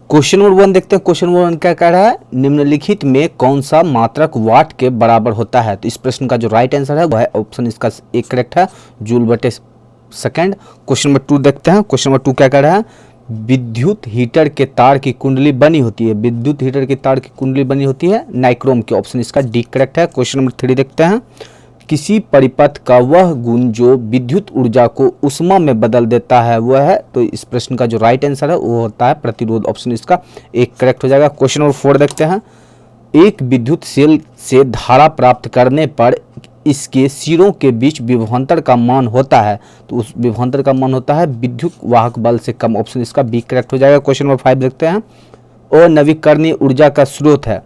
Question number 1 देखते हैं। Question number 1 क्या कह रहा है, निम्नलिखित में कौन सा मात्रक वाट के बराबर होता है। तो इस प्रश्न का जो राइट आंसर है वह है ऑप्शन इसका एक करेक्ट है, जूल बटे सेकेंड। क्वेश्चन नंबर 2 देखते हैं। क्वेश्चन नंबर 2 क्या कह रहा है, विद्युत हीटर के तार की कुंडली बनी होती है। विद्युत हीटर के तार की कुंडली बनी होती है नाइक्रोम की, ऑप्शन इसका डी करेक्ट है। क्वेश्चन नंबर 3 देखते हैं। किसी परिपथ का वह गुण जो विद्युत ऊर्जा को उष्मा में बदल देता है वह है, तो इस प्रश्न का जो राइट आंसर है वो होता है प्रतिरोध, ऑप्शन इसका एक करेक्ट हो जाएगा। क्वेश्चन नंबर 4 देखते हैं। एक विद्युत सेल से धारा प्राप्त करने पर इसके सिरों के बीच विभवांतर का मान होता है, तो उस विभवांतर का मान होता है विद्युत वाहक बल से कम, ऑप्शन इसका बी करेक्ट हो जाएगा। क्वेश्चन नंबर 5 देखते हैं। अनवीकरणीय ऊर्जा का स्रोत है,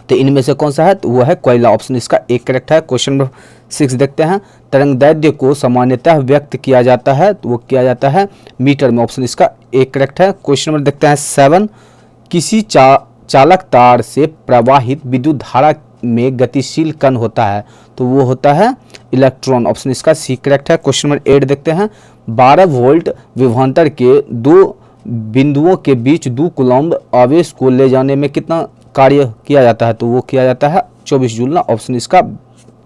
तो इनमें से कौन सा है, तो वो है कोयला, ऑप्शन इसका एक करेक्ट है। क्वेश्चन नंबर 6 देखते हैं। तरंगदैर्ध्य को सामान्यतः व्यक्त किया जाता है, तो वो किया जाता है मीटर में, ऑप्शन इसका एक करेक्ट है। क्वेश्चन नंबर देखते हैं 7। किसी चालक तार से प्रवाहित विद्युत धारा में गतिशील कण होता है, तो वो होता है इलेक्ट्रॉन, ऑप्शन इसका सी करेक्ट है। क्वेश्चन नंबर 8 देखते हैं। 12 वोल्ट विभवांतर के दो बिंदुओं के बीच 2 कूलम्ब आवेश को ले जाने में कितना कार्य किया जाता है, तो वो किया जाता है 24 जूल ना, ऑप्शन इसका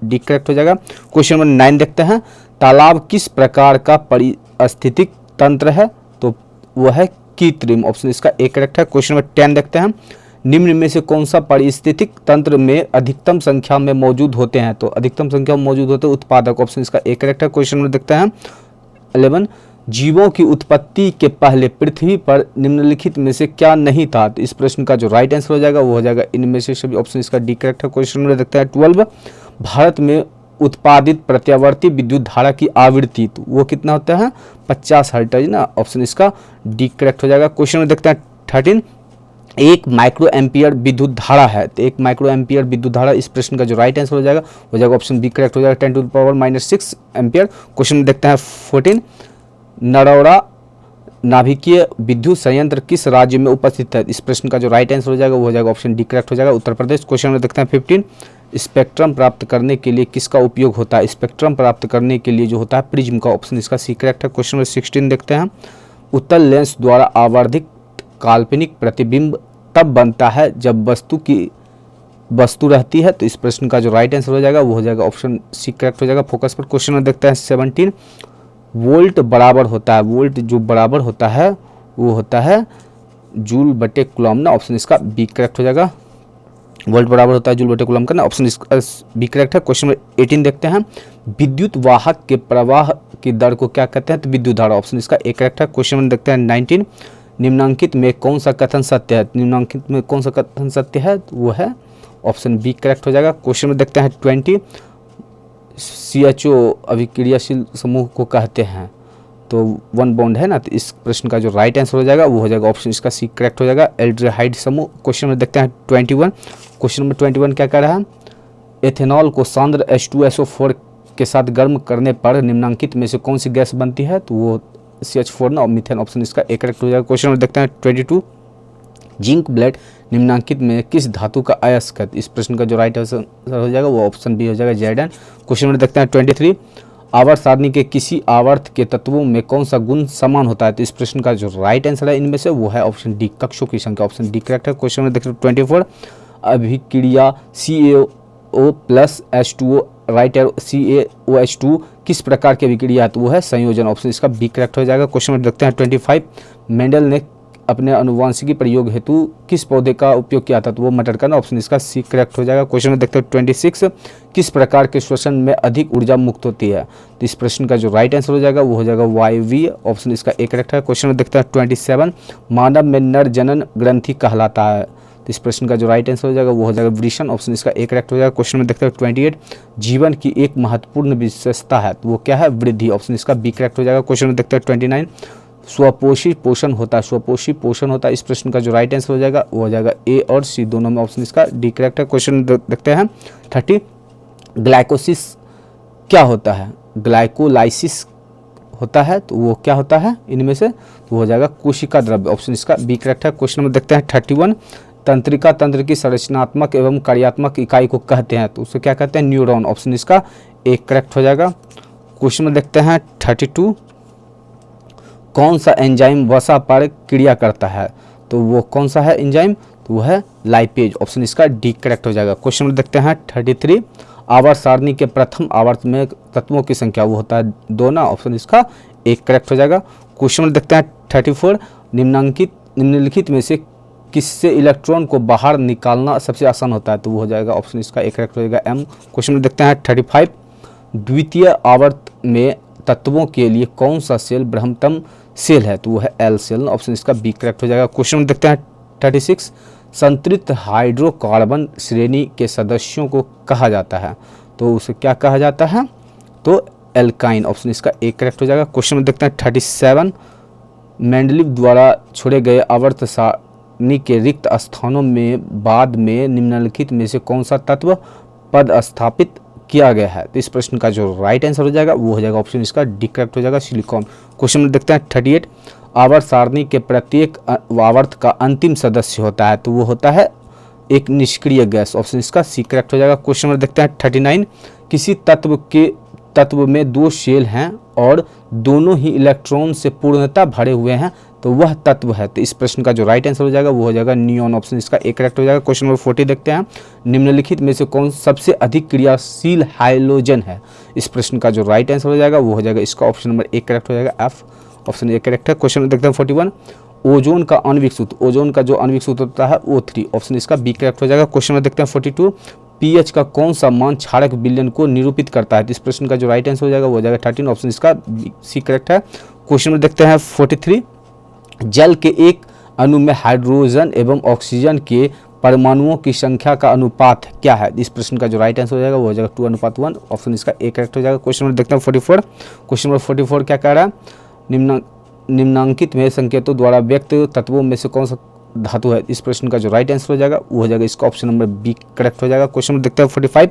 डी करेक्ट हो जाएगा। क्वेश्चन नंबर 9 देखते हैं। तालाब किस प्रकार का पारिस्थितिक तंत्र है, तो वो है कृत्रिम, ऑप्शन इसका एक करेक्ट है। क्वेश्चन नंबर 10 देखते हैं। निम्न में से कौन सा पारिस्थितिक तंत्र में अधिकतम संख्या में मौजूद होते हैं, तो अधिकतम संख्या में मौजूद होते हैं उत्पादक, ऑप्शन इसका एक करेक्ट है। क्वेश्चन नंबर देखते हैं 11। जीवों की उत्पत्ति के पहले पृथ्वी पर निम्नलिखित में से क्या नहीं था, तो इस प्रश्न का जो राइट आंसर हो जाएगा वो हो जाएगा इनमें से सभी, ऑप्शन इसका डी करेक्ट है। क्वेश्चन नंबर देखते हैं 12। भारत में उत्पादित प्रत्यावर्ती विद्युत धारा की आवृत्ति, तो वो कितना होता है 50 हर्ट्ज ना, ऑप्शन इसका डी करेक्ट हो जाएगा। क्वेश्चन नंबर देखते हैं 13। एक माइक्रो एम्पियर विद्युत धारा है, तो एक माइक्रो एम्पियर विद्युत धारा, इस प्रश्न का जो राइट आंसर हो जाएगा ऑप्शन बी करेक्ट हो जाएगा 10⁻⁻6 एम्पियर। क्वेश्चन में देखते हैं 14। नरौरा नाभिकीय विद्युत संयंत्र किस राज्य में उपस्थित है, इस प्रश्न का जो राइट आंसर हो जाएगा वो हो जाएगा ऑप्शन डी करेक्ट हो जाएगा उत्तर प्रदेश। क्वेश्चन में देखते हैं 15। स्पेक्ट्रम प्राप्त करने के लिए किसका उपयोग होता है, स्पेक्ट्रम प्राप्त करने के लिए जो होता है प्रिज्म का, ऑप्शन इसका सी करेक्ट है। क्वेश्चन नंबर 16 देखते हैं। उत्तल लेंस द्वारा आवर्धित काल्पनिक प्रतिबिंब तब बनता है जब वस्तु रहती है, तो इस प्रश्न का जो राइट आंसर हो जाएगा वो हो जाएगा ऑप्शन सी करेक्ट हो जाएगा फोकस पर। क्वेश्चन में देखते हैं 17। वोल्ट बराबर होता है, वोल्ट जो बराबर होता है वो होता है जूल बटे कूलम्ब ना, ऑप्शन इसका बी करेक्ट हो जाएगा। वोल्ट बराबर होता है जूल बटे कूलम्ब का ना, ऑप्शन इसका बी करेक्ट है। क्वेश्चन नंबर 18 देखते हैं। विद्युत वाहक के प्रवाह की दर को क्या कहते हैं, तो विद्युत धारा, ऑप्शन इसका एक करेक्ट है। क्वेश्चन नंबर देखते हैं 19। निम्नांकित में कौन सा कथन सत्य है, निम्नांकित में कौन सा कथन सत्य है, तो वो है ऑप्शन बी करेक्ट हो जाएगा। क्वेश्चन में देखते हैं 20। CHO अभिक्रियाशील समूह को कहते हैं, तो 1 बॉन्ड है ना, तो इस प्रश्न का जो राइट आंसर हो जाएगा वो हो जाएगा ऑप्शन इसका सी करेक्ट हो जाएगा एल्डिहाइड समूह। क्वेश्चन में देखते हैं 21। क्वेश्चन नंबर 21 क्या कह रहा है, एथेनॉल को सांद्र H2SO4 के साथ गर्म करने पर निम्नांकित में से कौन सी गैस बनती है, तो वो CH4 ना, और मीथेन, ऑप्शन इसका एक करेक्ट हो जाएगा। क्वेश्चन नंबर देखते हैं 22। जिंक ब्लेड निम्नांकित में किस धातु का अयस्क है, इस प्रश्न का जो राइट आंसर हो जाएगा वो ऑप्शन बी हो जाएगा Zn। क्वेश्चन नंबर देखते हैं 23। आवर्त सारणी के किसी आवर्त के तत्वों में कौन सा गुण समान होता है, तो इस प्रश्न का जो राइट आंसर है इनमें से वो है ऑप्शन डी, कक्षों की संख्या, ऑप्शन डी करेक्ट है। क्वेश्चन नंबर देखते हैं 24। अभिक्रिया CaO plus H2O right arrow CaOH2 किस प्रकार की अभिक्रिया है, तो वो है संयोजन, ऑप्शन इसका बी करेक्ट हो जाएगा। क्वेश्चन नंबर देखते हैं 25। मेंडल ने अपने अनुवांशिकी प्रयोग हेतु किस पौधे का उपयोग किया था, तो वो मटर का ना, ऑप्शन इसका सी करेक्ट हो जाएगा। क्वेश्चन में देखते हैं 26। किस प्रकार के श्वसन में अधिक ऊर्जा मुक्त होती है, तो इस प्रश्न का जो राइट आंसर हो जाएगा वो हो जाएगा वायवीय, ऑप्शन इसका एक करेक्ट है। क्वेश्चन में देखते हैं 27। मानव में नर जनन ग्रंथि कहलाता है, तो इस प्रश्न का जो राइट आंसर हो जाएगा वो हो जाएगा वृषण, ऑप्शन इसका एक करेक्ट हो जाएगा। क्वेश्चन में देखते हैं 28। जीवन की एक महत्वपूर्ण विशेषता है, तो वो क्या है, वृद्धि, ऑप्शन इसका बी करेक्ट हो जाएगा। क्वेश्चन में देखते हैं 29। स्वपोषी पोषण होता है, स्वपोषी पोषण होता है, इस प्रश्न का जो राइट आंसर हो जाएगा वो हो जाएगा ए और सी दोनों में, ऑप्शन इसका डी करेक्ट है। क्वेश्चन देखते हैं 30। ग्लाइकोसिस क्या होता है, ग्लाइकोलाइसिस होता है, तो वो क्या होता है इनमें से, तो हो जाएगा कोशिका द्रव्य, ऑप्शन इसका बी करेक्ट है। क्वेश्चन में देखते हैं 31। तंत्रिका तंत्र की संरचनात्मक एवं कार्यात्मक इकाई को कहते हैं, तो उसे क्या कहते हैं, न्यूरॉन, ऑप्शन इसका एक करेक्ट हो जाएगा। क्वेश्चन में देखते हैं 32। कौन सा एंजाइम वसा पर क्रिया करता है, तो वो कौन सा है एंजाइम, तो वो है लाइपेज। ऑप्शन इसका डी करेक्ट हो जाएगा। क्वेश्चन नंबर देखते हैं 33, आवर्त सारणी के प्रथम आवर्त में तत्वों की संख्या वो होता है 2 ना, ऑप्शन इसका एक करेक्ट हो जाएगा। क्वेश्चन नंबर देखते हैं 34, निम्नलिखित में से किससे इलेक्ट्रॉन को बाहर निकालना सबसे आसान होता है, तो वो हो जाएगा ऑप्शन इसका एक करेक्ट हो जाएगा एम। क्वेश्चन नंबर देखते हैं 35, द्वितीय आवर्त में तत्वों के लिए कौन सा सेल ब्रह्मतम सेल है, तो वो है एल सेल, ऑप्शन इसका बी करेक्ट हो जाएगा। क्वेश्चन नंबर देखते हैं 36, संतृप्त हाइड्रोकार्बन श्रेणी के सदस्यों को कहा जाता है, तो उसे क्या कहा जाता है, तो एल्काइन, ऑप्शन इसका एक करेक्ट हो जाएगा। क्वेश्चन नंबर देखते हैं 37, मेंडलीव द्वारा छोड़े गए आवर्त सारणी के रिक्त स्थानों में बाद में निम्नलिखित में से कौन सा तत्व पद स्थापित किया गया है, तो इस प्रश्न का जो राइट आंसर हो जाएगा वो हो जाएगा ऑप्शन इसका डी करेक्ट हो जाएगा, सिलिकॉन। क्वेश्चन में देखते हैं 38, आवर्त सारणी के प्रत्येक आवर्त का अंतिम सदस्य होता है, तो वो होता है एक निष्क्रिय गैस, ऑप्शन इसका सी करेक्ट हो जाएगा। क्वेश्चन में देखते हैं 39, किसी तत्व में 2 शेल हैं और दोनों ही इलेक्ट्रॉन से पूर्णतः भरे हुए हैं, तो वह तत्व है, तो इस प्रश्न का जो राइट आंसर हो जाएगा वो हो जाएगा नियॉन, ऑप्शन इसका एक करेक्ट हो जाएगा। क्वेश्चन नंबर 40 देखते हैं, निम्नलिखित में से कौन सबसे अधिक क्रियाशील हाइड्रोजन है, इस प्रश्न का जो राइट आंसर हो जाएगा वो हो जाएगा इसका ऑप्शन नंबर एक करेक्ट हो जाएगा, एफ, ऑप्शन एक करेक्ट है। क्वेश्चन देखते हैं 41, ओजोन का आणविक सूत्र, ओजोन का जो आणविक सूत्र होता है O3, ऑप्शन इसका बी करेक्ट हो जाएगा। क्वेश्चन में देखते हैं 42, पीएच का कौन सा मान क्षारक विलयन को निरूपित करता है, तो इस प्रश्न का जो राइट आंसर हो जाएगा वो हो जाएगा 13, ऑप्शन इसका सी करेक्ट है। क्वेश्चन में देखते हैं 43, जल के एक अणु में हाइड्रोजन एवं ऑक्सीजन के परमाणुओं की संख्या का अनुपात क्या है, इस प्रश्न का जो राइट आंसर हो जाएगा वो हो जाएगा 2:1, ऑप्शन इसका ए करेक्ट हो जाएगा। क्वेश्चन में देखते हैं 44, क्वेश्चन नंबर 44 क्या कह रहा है, निम्नांकित में संकेतों द्वारा व्यक्त तत्वों में से कौन सा धातु है, इस प्रश्न का जो राइट आंसर हो जाएगा वो हो जाएगा इसका ऑप्शन नंबर बी करेक्ट हो जाएगा। क्वेश्चन में देखते हैं 45,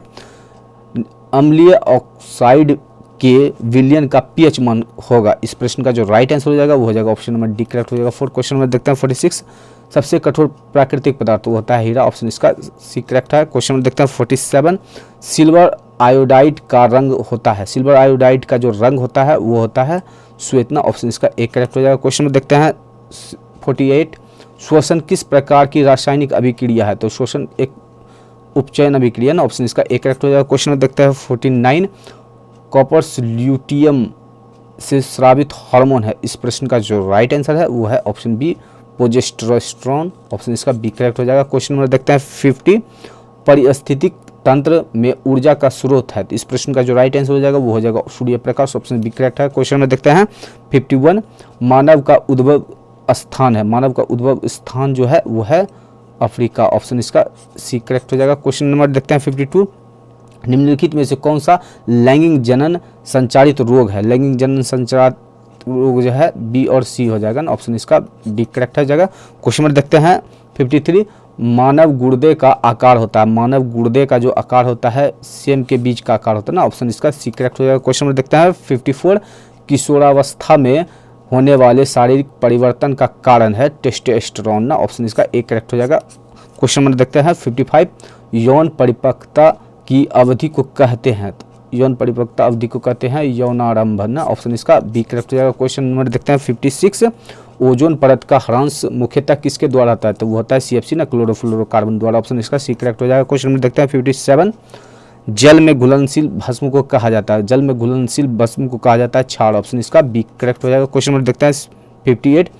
अम्लीय ऑक्साइड के विलयन का पीएच मान होगा, इस प्रश्न का जो राइट आंसर हो जाएगा वो हो जाएगा ऑप्शन नंबर डी करेक्ट हो जाएगा। 4 क्वेश्चन में देखते हैं 46, सबसे कठोर प्राकृतिक पदार्थ वो होता है हीरा, ऑप्शन इसका सी करेक्ट है। क्वेश्चन में देखते हैं 47, सिल्वर आयोडाइड का रंग होता है, सिल्वर आयोडाइड का जो रंग होता है वो होता है श्वेतना, ऑप्शन इसका एक करेक्ट हो जाएगा। क्वेश्चन में देखते हैं 48, श्वसन किस प्रकार की रासायनिक अभिक्रिया है, तो श्वसन एक उपचयन अभिक्रिया ना, ऑप्शन इसका एक करेक्ट हो जाएगा। क्वेश्चन में देखते हैं 49, कॉपर्स ल्यूटियम से स्रावित हार्मोन है, इस प्रश्न का जो राइट आंसर है वो है ऑप्शन बी प्रोजेस्टेरोन, ऑप्शन इसका बी करेक्ट हो जाएगा। क्वेश्चन नंबर देखते हैं 50, पारिस्थितिक तंत्र में ऊर्जा का स्रोत है, तो इस प्रश्न का जो राइट आंसर हो जाएगा वो हो जाएगा Surya Prakash, option B correct है। क्वेश्चन में देखते हैं 51, मानव का उद्भव स्थान है, मानव का उद्भव स्थान जो है वो है अफ्रीका, ऑप्शन इसका सी करेक्ट हो जाएगा। क्वेश्चन नंबर देखते हैं 52, निम्नलिखित में से कौन सा लैंगिक जनन संचारित रोग है, लैंगिक जनन संचारित रोग जो है बी और सी हो जाएगा ना, ऑप्शन इसका डी करेक्ट हो जाएगा। क्वेश्चन नंबर देखते हैं 53, मानव गुर्दे का आकार होता है, मानव गुर्दे का जो आकार होता है सेम के बीच का आकार होता है ना, ऑप्शन इसका सी करेक्ट हो जाएगा। क्वेश्चन नंबर देखते हैं 54, किशोरावस्था में होने वाले शारीरिक परिवर्तन का कारण है टेस्टोस्टेरोन ना, ऑप्शन इसका एक करेक्ट हो जाएगा। क्वेश्चन नंबर देखते हैं 55, यौन परिपक्वता की अवधि को कहते हैं, यौन परिपक्वता अवधि को कहते हैं यौनारंभ ना, ऑप्शन इसका बी करेक्ट हो जाएगा। क्वेश्चन नंबर देखते हैं 56, ओजोन परत का ह्रास मुख्यतः किसके द्वारा होता है, तो वो होता है CFC ना, क्लोरोफ्लोरोकार्बन द्वारा, ऑप्शन इसका सी करेक्ट हो जाएगा। क्वेश्चन नंबर देखते हैं 57, जल में घुलनशील भस्म को कहा जाता है, जल में घुलनशील भस्म को कहा जाता है क्षार, ऑप्शन इसका बी करेक्ट हो जाएगा। क्वेश्चन नंबर देखते हैं 58,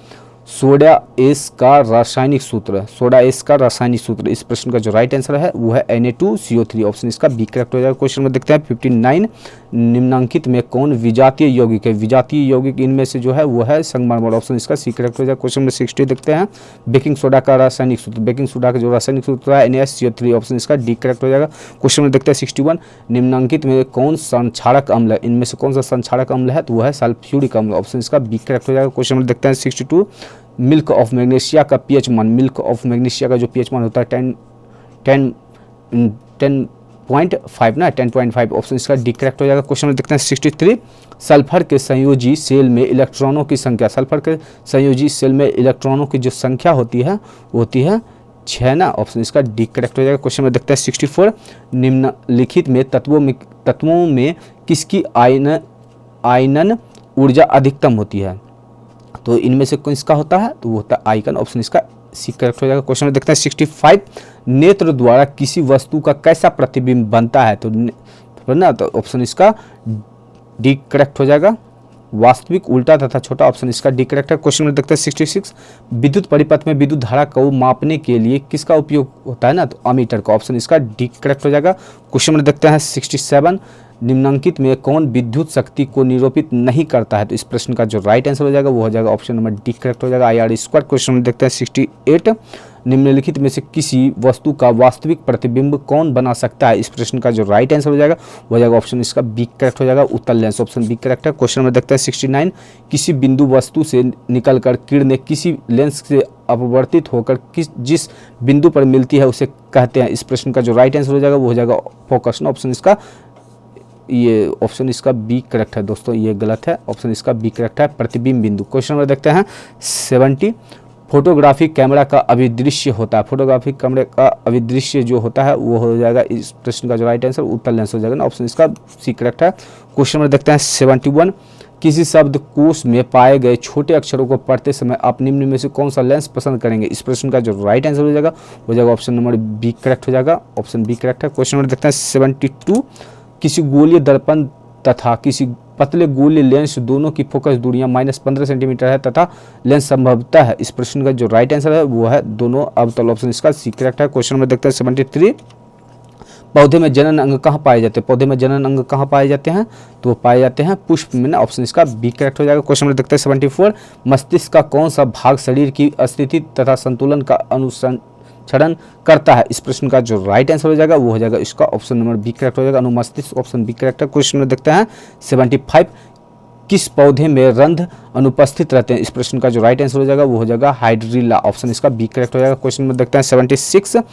सोडा एस का रासायनिक सूत्र, सोडा एस का रासायनिक सूत्र, इस प्रश्न का जो राइट आंसर है वो है Na2CO3, ऑप्शन इसका बी करेक्ट हो जाएगा। क्वेश्चन में देखते हैं 59, निम्नांकित में कौन विजातीय यौगिक है, विजातीय यौगिक इनमें से जो है वो है संगमरमर, ऑप्शन इसका सी करेक्ट हो जाएगा। क्वेश्चन में 60 देखते हैं, बेकिंग सोडा का रासायनिक सूत्र, बेकिंग सोडा का जो रासायनिक सूत्र है NaSCO3, ऑप्शन इसका डी करेक्ट हो जाएगा। क्वेश्चन में देखते हैं 61, निम्नांकित में कौन संक्षारक अम्ल है, इनमें से कौन सा संक्षारक अम्ल है, तो वो है सल्फ्यूरिक अम्ल, ऑप्शन इसका बी करेक्ट हो जाएगा। क्वेश्चन में देखते हैं 62, मिल्क ऑफ मैग्नीशिया का पीएच मान, मिल्क ऑफ मैग्नीशिया का जो पीएच मान होता है 10.5 ना, 10.5, ऑप्शन इसका डी करेक्ट हो जाएगा। क्वेश्चन में देखते हैं 63, सल्फर के संयोजी सेल में इलेक्ट्रॉनों की संख्या, सल्फर के संयोजी सेल में इलेक्ट्रॉनों की जो संख्या होती है वो होती है 6 ना, ऑप्शन इसका डी करेक्ट हो जाएगा। क्वेश्चन में देखते हैं 64, निम्नलिखित में तत्वों में किसकी आयनन ऊर्जा अधिकतम होती है, तो इनमें से कौन इसका होता है, तो वो होता है आइकन, ऑप्शन इसका सी करेक्ट हो जाएगा। क्वेश्चन में देखते हैं 65, नेत्र द्वारा किसी वस्तु का कैसा प्रतिबिंब बनता है, तो ना तो ऑप्शन इसका डी करेक्ट हो जाएगा। वास्तविक, उल्टा तथा छोटा, ऑप्शन इसका डी करेक्ट है। क्वेश्चन में देखते हैं 66, विद्युत परिपथ में विद्युत धारा को मापने के लिए किसका उपयोग होता है ना, तो अमीटर का, ऑप्शन इसका डी करेक्ट हो जाएगा। क्वेश्चन में देखते हैं 67, निम्नलिखित में कौन विद्युत शक्ति को निरूपित नहीं करता है, तो इस प्रश्न का जो राइट आंसर हो जाएगा वो हो जाएगा ऑप्शन नंबर डी करेक्ट हो जाएगा, आई आर स्क्वायर। क्वेश्चन में देखते हैं 68, निम्नलिखित में से किसी वस्तु का वास्तविक प्रतिबिंब कौन बना सकता है, इस प्रश्न का जो राइट आंसर हो जाएगा वो हो जाएगा ऑप्शन इसका बी करेक्ट हो जाएगा, उत्तल लेंस, ऑप्शन बी करेक्ट है। क्वेश्चन में देखते हैं 69, किसी बिंदु वस्तु से निकलकर किरणें किसी लेंस से अपवर्तित होकर जिस बिंदु पर मिलती है उसे कहते हैं, इस प्रश्न का जो राइट आंसर हो जाएगा वो हो जाएगा फोकस, ऑप्शन इसका ये ऑप्शन इसका बी करेक्ट है दोस्तों, ये गलत है, ऑप्शन इसका बी करेक्ट है, प्रतिबिंब बिंदु। क्वेश्चन नंबर देखते हैं 70, फोटोग्राफिक कैमरा का अभिदृश्य होता है, फोटोग्राफिक कैमरे का अभिदृश्य जो होता है वो हो जाएगा, इस प्रश्न का जो राइट आंसर उत्तल लेंस हो जाएगा ना, ऑप्शन इसका सी करेक्ट है। क्वेश्चन नंबर देखते हैं 71, किसी शब्दकोश में पाए गए छोटे अक्षरों को पढ़ते समय आप निम्न में से कौन सा लेंस पसंद करेंगे, इस प्रश्न का जो राइट आंसर हो जाएगा ऑप्शन नंबर बी करेक्ट हो जाएगा, ऑप्शन बी करेक्ट है। क्वेश्चन नंबर देखते हैं 72, किसी गोलीय दर्पण तथा किसी पतले गोलीय लेंस दोनों की फोकस दूरियां -15 सेंटीमीटर है तथा लेंस संभवतः है, इस प्रश्न का जो राइट आंसर है वो है दोनों अवतल, ऑप्शन इसका सी करेक्ट है। क्वेश्चन में देखते हैं 73, पौधे में जनन अंग कहाँ पाए जाते हैं, पौधे में जनन अंग कहाँ पाए जाते हैं, तो वो पाए जाते हैं पुष्प में ना, ऑप्शन इसका बी करेक्ट हो जाएगा। क्वेश्चन में देखते हैं 74, मस्तिष्क का कौन सा भाग शरीर की स्थिति तथा संतुलन का अनुसंधान करता है, इस प्रश्न का जो राइट आंसर हो जाएगा वो हो जाएगा इसका ऑप्शन नंबर बी करेक्ट हो जाएगा, अनुमस्तिष्क, ऑप्शन बी करेक्ट है। क्वेश्चन में देखते हैं 75, किस पौधे में रंध्र अनुपस्थित रहते हैं, इस प्रश्न का जो राइट आंसर हो जाएगा वो हो जाएगा हाइड्रिला, ऑप्शन इसका बी करेक्ट हो जाएगा। क्वेश्चन में देखते हैं 76,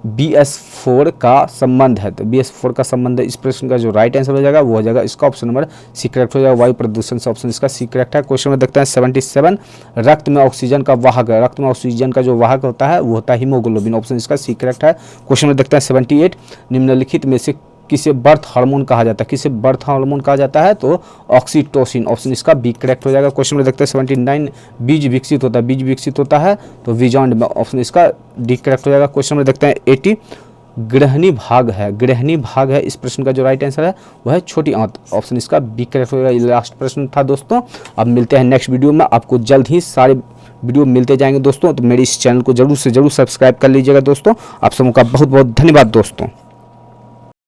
BS4 का संबंध है, तो BS4 का संबंध है, इस प्रश्न का जो राइट आंसर हो जाएगा वो हो जाएगा इसका ऑप्शन नंबर सी करेक्ट हो जाएगा, वायु प्रदूषण से, ऑप्शन इसका सी करेक्ट है। क्वेश्चन में देखते हैं 77, रक्त में ऑक्सीजन का वाहक है, रक्त में ऑक्सीजन का जो वाहक होता है वो होता है हीमोग्लोबिन, ऑप्शन इसका सी करेक्ट है। क्वेश्चन में देखते हैं 78, निम्नलिखित में से किसे बर्थ हार्मोन कहा जाता है, किसे बर्थ हार्मोन कहा जाता है, तो ऑक्सीटोसिन, ऑप्शन इसका बी करेक्ट हो जाएगा। क्वेश्चन में देखते हैं 79, बीज विकसित होता है, बीज विकसित होता है तो विजांड में, ऑप्शन इसका डी करेक्ट हो जाएगा। क्वेश्चन में देखते हैं 80, गृहिणी भाग है, गृहिणी भाग है, इस प्रश्न का जो राइट आंसर है वह है छोटी आंत, ऑप्शन इसका बी करेक्ट हो जाएगा। ये लास्ट प्रश्न था दोस्तों, अब मिलते हैं नेक्स्ट वीडियो में, आपको जल्द ही सारे वीडियो मिलते जाएंगे दोस्तों, तो मेरे इस चैनल को जरूर से जरूर सब्सक्राइब कर लीजिएगा दोस्तों। आप सबों का बहुत बहुत धन्यवाद दोस्तों।